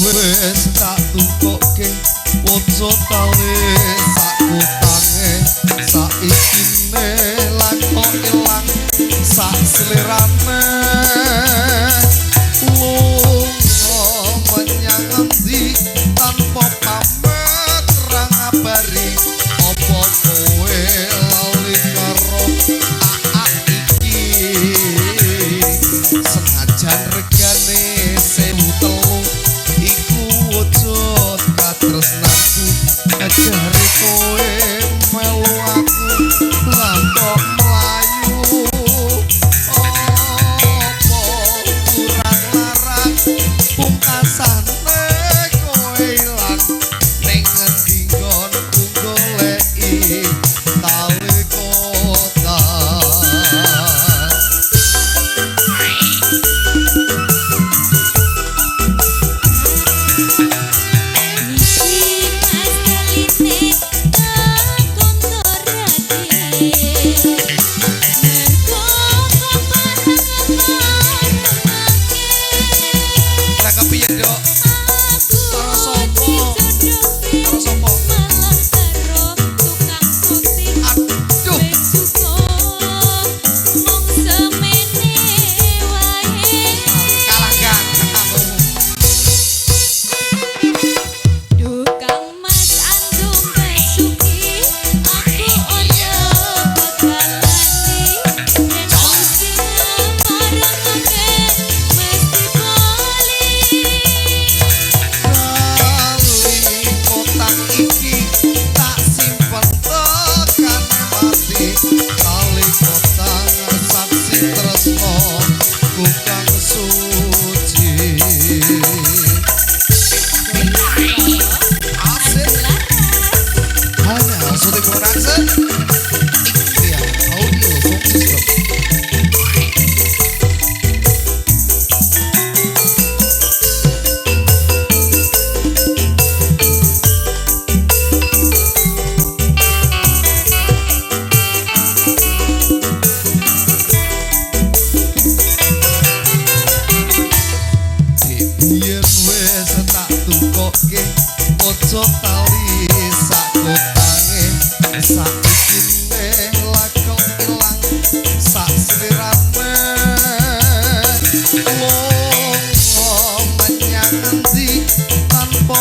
Wes tak tukokke poco tale sak utange saikine lan kok ilang sak selirane lunga menyang endi tanpa pamit ra ngabari apa kowe lali karo iki senajan regane 1.3 wujud katresnanku ajari kowe melu aku lan kok mlayu opo kurang larang pungkasane kowe ilang ning ngendi nggonku goleki tali kota ojo tali sak utange saikine lakok ilang sak selirane lunga menyang endi tanpa